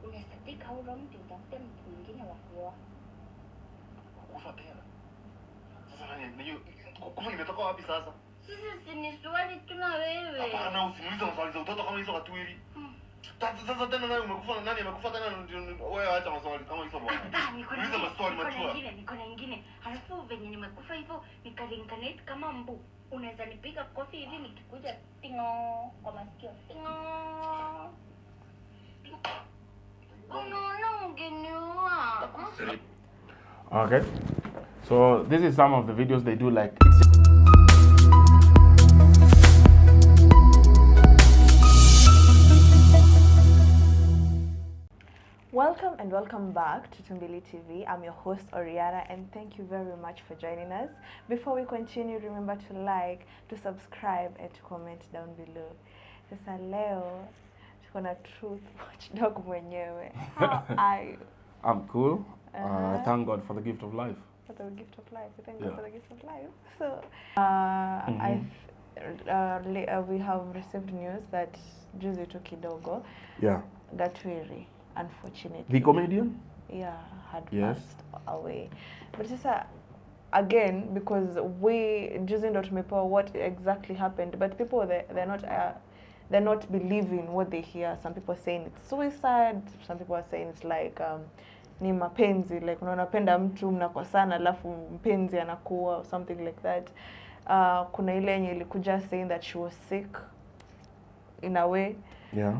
Unasadika au mtu utafute mtu mwingine wa kuoa. Kufa tena. Sasa nani kufa nimetoka wapi sasa? Sisi ni swali tu na wewe. Hapana, usiniulize maswali za utoto kama hizo Gatwiri. Sasa tena nani umekufa nani amekufa tena wewe acha maswali kama hizo bwana. Niulize maswali machua. Niko na nyingine. Halafu venye nimekufa hivyo nikarinkanate kama mbu. Unaweza nipiga kofi hivi nikikuja tingo kwa masikio. Tingo. Okay, so this is some of the videos they do, like Welcome and welcome back to Tumil TV. I'm your host Oriana and thank you very much for joining us. Before we continue, remember to like, to subscribe and to comment down below. Sasa leo tuko na truth watchdog mwenyewe. How are you? I'm cool. Thank God for the gift of life. For the gift of life. Thank God for the gift of life. So we have received news that juzi tu kidogo. Yeah. Gatwiri, unfortunately. The comedian? Yeah, had passed away. But sasa again, because we juzi ndo tumepewa what exactly happened, but people they're not believing what they hear. Some people are saying it's suicide. Some people are saying it's like ni mapenzi, like unapenda mtu mnakosana alafu mpenzi anakuwa or something like that. Kuna ile yenye ilikuja saying that she was sick in a way. Yeah.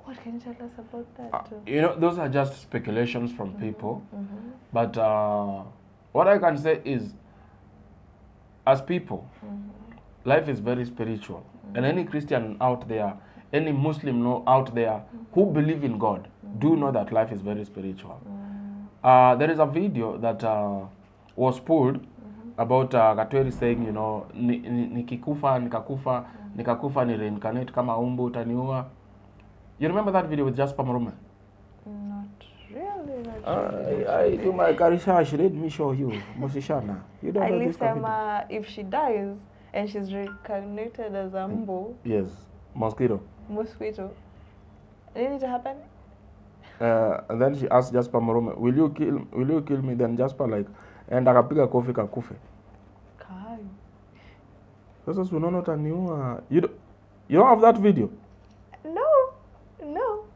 What can you tell us about that? You know, those are just speculations from people. But what I can say is, as people, life is very spiritual. And any Christian out there, any Muslim out there who believe in God, do know that life is very spiritual. There is a video that was pulled about Gatwiri saying, you know, nikikufa, nikakufa, ni reincarnate kama umbu utaniua. You remember that video with Jasper Marume? Not really. I do my karishash, let me show you. Mosishana. You don't know this video. If she dies and she's reincarnated as a mbu. Yes, mosquito. Mosquito. Did it happen? And then she asked Jasper Marume, will you kill me? Then Jasper like, and akapiga kofi kakufe. Kai. Sasa unaona utaniua. You don't have that video? No.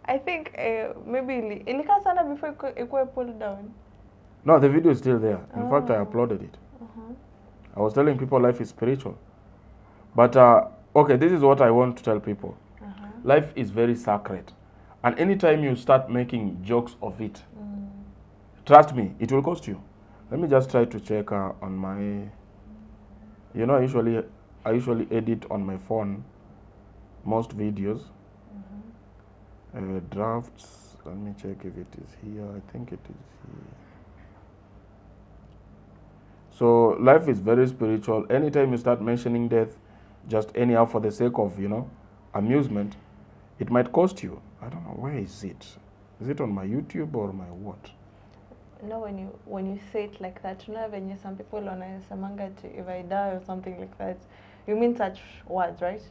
I think maybe ilika sana before it got pulled down. No, the video is still there. In fact, I uploaded it. I was telling people life is spiritual. But, okay, this is what I want to tell people. Life is very sacred. And anytime you start making jokes of it, trust me, it will cost you. Let me just try to check on my... You know, I usually edit on my phone most videos. Drafts, let me check if it is here. I think it is here. So life is very spiritual. Anytime you start mentioning death, just anyhow for the sake of, you know, amusement, it might cost you. I don't know, where is it? Is it on my YouTube or my what? No, when you say it like that, you know, when some people wanasemanga if I die or something like that, you mean such words, right?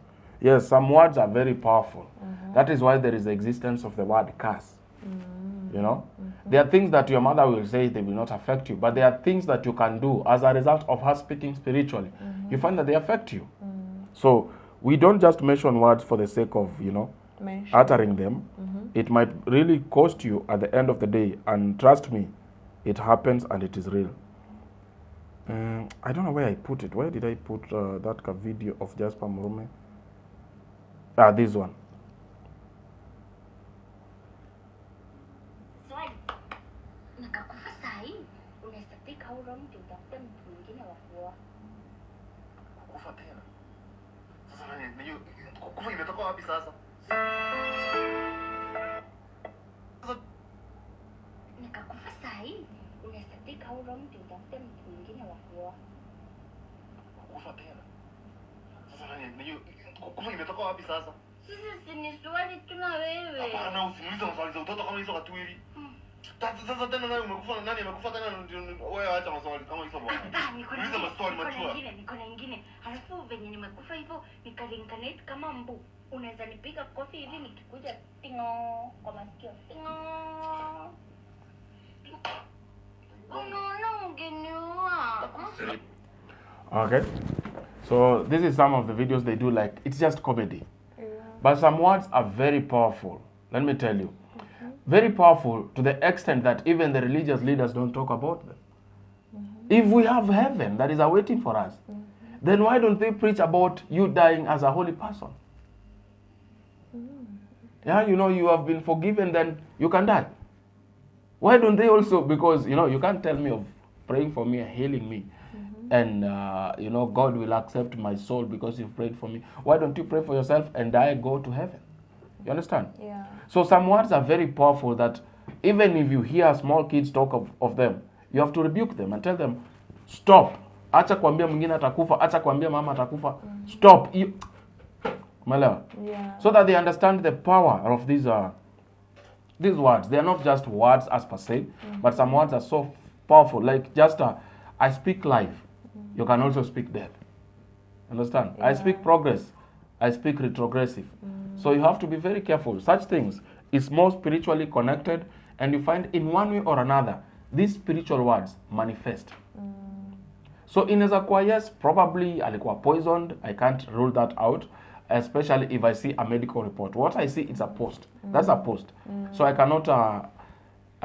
Yes, some words are very powerful. That is why there is the existence of the word curse. You know? There are things that your mother will say, they will not affect you. But there are things that you can do as a result of her speaking spiritually. You find that they affect you. So, we don't just mention words for the sake of, you know, uttering them. It might really cost you at the end of the day. And trust me, it happens and it is real. I don't know where I put it. Where did I put that video of Jasper Marume? This one. Nikakufa sahi, unasadika au mtu utafute mtu mwingine wa kuoa. Kufa tena. Sasa nani kufa nimetoka wapi sasa? Nikakufa sahi, unasadika au mtu utafute mtu mwingine wa kuoa. Kufa tena. Sasa nani kufa nimetoka wapi sasa? Sisi ni swali tu na wewe. Hapana, usiniulize maswali za utoto kama hizo Gatwiri. Sasa tena nani amekufa tena wewe acha maswali kama hizo bwana. Niulize maswali machua. Niko na nyingine. Halafu venye nimekufa hivyo nikarinkanate kama mbu. unaweza nipiga kofi hivi nikikuja tingo kwa masikio. Tingo. Unaona ungeniua. Okay. So this is some of the videos they do, like it's just comedy. But some words are very powerful. Let me tell you. Very powerful to the extent that even the religious leaders don't talk about them. If we have heaven that is awaiting for us, then why don't they preach about you dying as a holy person? Yeah, you know, you have been forgiven, then you can die. Why don't they also, because, you know, you can't tell me of praying for me and healing me. And, you know, God will accept my soul because you've prayed for me. Why don't you pray for yourself and die, go to heaven? You understand? Yeah. So some words are very powerful that even if you hear small kids talk of them, you have to rebuke them and tell them, stop. Acha kuambia mwingine atakufa, acha kuambia mama atakufa. Stop. Umeelewa? Yeah. So that they understand the power of these words. They are not just words as per se, but some words are so powerful. Like just I speak life. You can also speak death. Understand? Yeah. I speak progress. I speak retrogressive. So you have to be very careful. Such things is more spiritually connected, and you find in one way or another, these spiritual words manifest. So inaweza kuwa yes, probably alikuwa poisoned. I can't rule that out, especially if I see a medical report. What I see is a post. That's a post. So I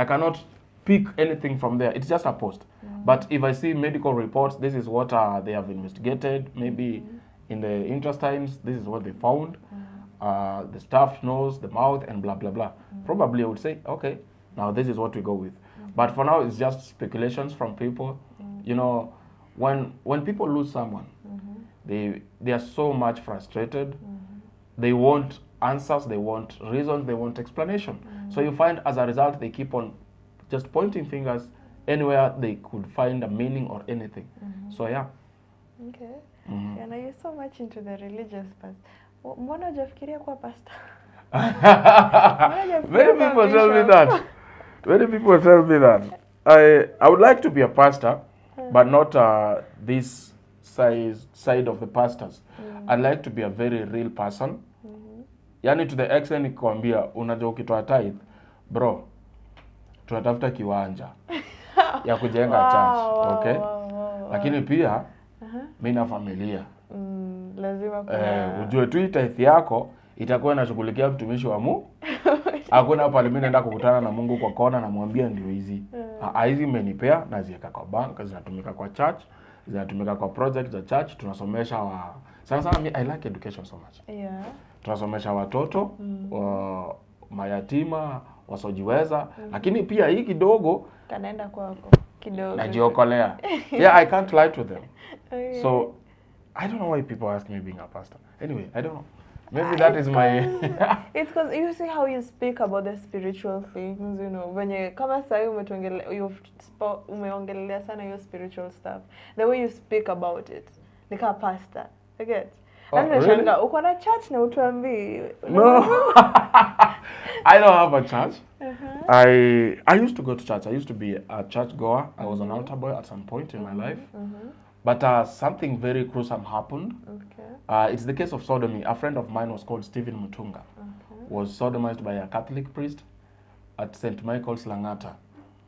cannot pick anything from there. It's just a post. But if I see medical reports, this is what they have investigated. Maybe in the intestines, this is what they found. The stuffed nose, the mouth, and blah, blah, blah. Probably I would say, okay, now this is what we go with. But for now, it's just speculations from people. You know, when people lose someone, they are so much frustrated. They want answers, they want reasons, they want explanation. So you find as a result, they keep on just pointing fingers anywhere they could find a meaning or anything. So yeah. Okay. Yeah, now you're so much into the religious part. Mbona hujafikiria kuwa pastor? Many people tell me that. Many people tell me that. I would like to be a pastor, but not this side of the pastors. I'd like to be a very real person. Yani to the extent nikwambia unajua ukitoa tithe, bro, tunatafuta kiwanja ya kujenga church, okay? Lakini pia mimi na familia. Lazima kuna ujue tu tithe yako itakuwa inashughulikia mtumishi wa Mungu. Hakuna pale mimi naenda kukutana na Mungu kwa kona na mwambia ndio hizi. Hizi menipea na ziweka kwa bank, zinatumika kwa church, zinatumika kwa project za church, tunasomesha sana mimi I like education so much. Yeah. Tunasomesha watoto, mayatima, wasojiweza, lakini pia hii kidogo kanaenda kwako kidogo. Najiokolea. Yeah, I can't lie to them. Okay. So I don't know why people ask me being a pastor. Anyway, I don't know. Maybe that is my... It's because you see how you speak about the spiritual things, you know. When you kama sahi umeongelea sana your spiritual stuff. The way you speak about it, like a pastor. I get. Really? Uko na church na utuambii. No. I don't have a church. I used to go to church. I used to be a church goer. I was an altar boy at some point in my life. But something very gruesome happened. Okay. It's the case of sodomy. A friend of mine was called Stephen Mutunga. Was sodomized by a Catholic priest at St. Michael's Langata.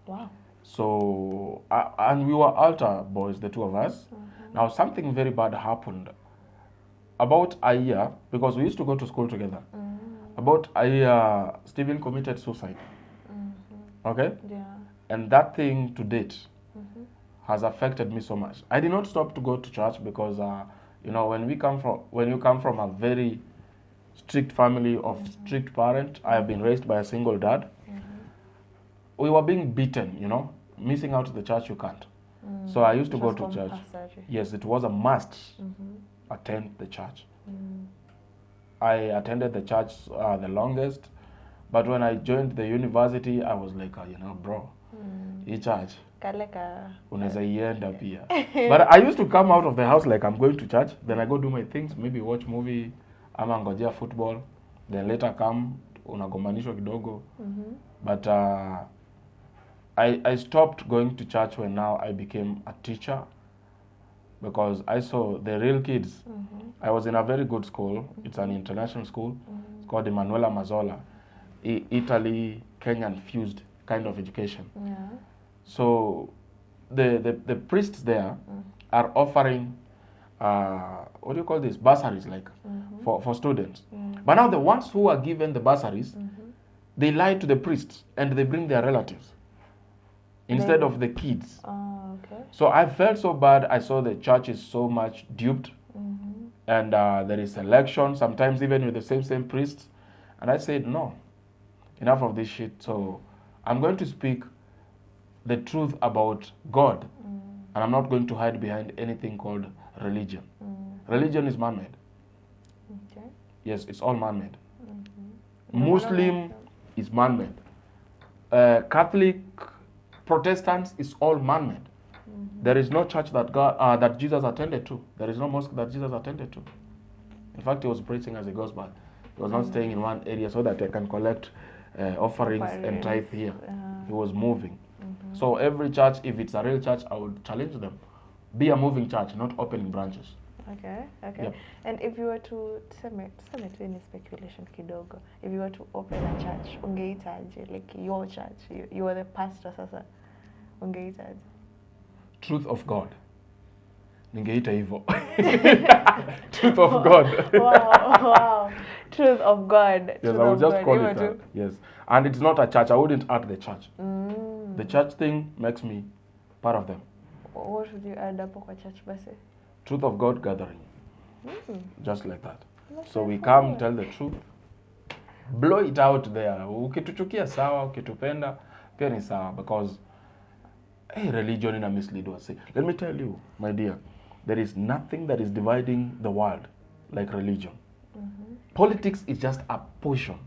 Wow. So, and we were altar boys, the two of us. Now, something very bad happened. About a year, because we used to go to school together. About a year, Stephen committed suicide. Okay? Yeah. And that thing to date has affected me so much. I did not stop to go to church because, you know, when you come from a very strict family of strict parent, I have been raised by a single dad. We were being beaten, you know, missing out the church you can't. So I used to go to church. Yes, it was a must attend the church. I attended the church the longest, but when I joined the university, I was like, you know, bro, hii church unaweza ienda pia. But I used to come out of the house like I'm going to church, then I go do my things, maybe watch movie, ama ngojea football, then later come, unagombanishwa kidogo. But I stopped going to church when now I became a teacher. because I saw the real kids. I was in a very good school. It's an international school. It's called Emanuela Mazzola. Italy, Kenyan fused kind of education. Yeah. So the priests there are offering what do you call this, bursaries, like for students. But now the ones who are given the bursaries, they lie to the priests and they bring their relatives instead of the kids. Oh, okay. So I felt so bad. I saw the church is so much duped, and there is selection sometimes even with the same priests. And I said, no, enough of this shit. So I'm going to speak the truth about God, and I'm not going to hide behind anything called religion. Religion is man-made. Okay. Yes, it's all man-made. Muslim is man-made. Catholic, Protestants is all man-made. There is no church that that Jesus attended to. There is no mosque that Jesus attended to. In fact, he was preaching as he goes by. He was not staying in one area so that I can collect offerings and tithe here. He was moving. So every church, if it's a real church, I would challenge them. Be a moving church, not opening branches. Okay. Yep. And if you were to submit any speculation kidogo, if you were to open a church, ungeitaje, like your church, you are the pastor sasa, ungeitaje? Truth of God. Ningeita hivyo. Truth of God. Wow. Truth of God. Yes, Truth I would of just God. call You it were that. Yes. And it's not a church. I wouldn't add the church. The church thing makes me part of them. What would you add up kwa church basi? Truth of God gathering. Just like that. So we come, tell the truth. Blow it out there. Ukituchukia sawa, ukitupenda pia ni sawa, because religion ina mislead us. Let me tell you, my dear, there is nothing that is dividing the world like religion. Politics is just a portion,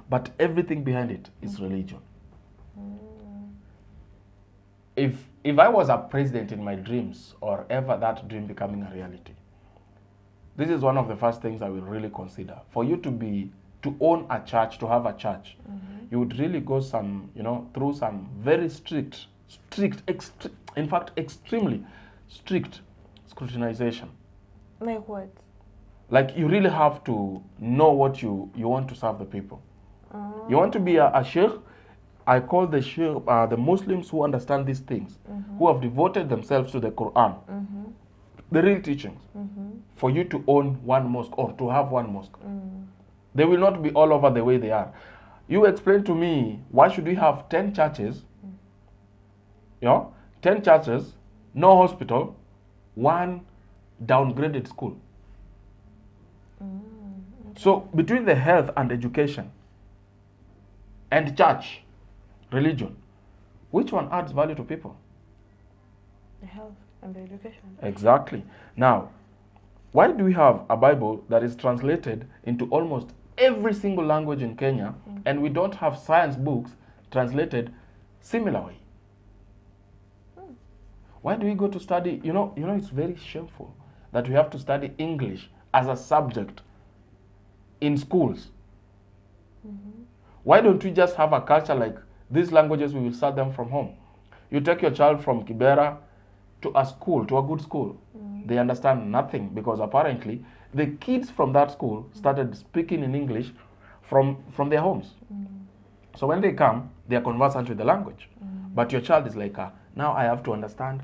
but everything behind it is religion. If I was a president in my dreams, or ever that dream becoming a reality, this is one of the first things I will really consider. For you to own a church, to have a church, you would really go through some very strict, in fact, extremely strict scrutinization. Like what? Like you really have to know what you want to serve the people. You want to be a sheikh. I call the sheikh the Muslims who understand these things, who have devoted themselves to the Quran, the real teachings, for you to own one mosque or to have one mosque. They will not be all over the way they are. You explain to me, why should we have 10 churches, 10 churches, no hospital, one downgraded school? So between the health and education and church, religion, which one adds value to people? The health and the education. Exactly. Now, why do we have a Bible that is translated into almost every single language in Kenya, and we don't have science books translated similarly? Why do we go to study? It's very shameful that we have to study English as a subject in schools. Why don't we just have a culture like these languages, we will start them from home? You take your child from Kibera to a school, to a good school. They understand nothing, because apparently the kids from that school started speaking in English from their homes. So when they come, they are conversant with the language. But your child is like, now I have to understand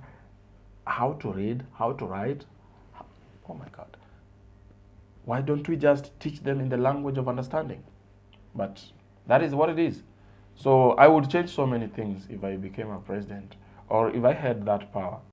how to read, how to write. Oh my God. Why don't we just teach them in the language of understanding? But that is what it is. So I would change so many things if I became a president, or if I had that power.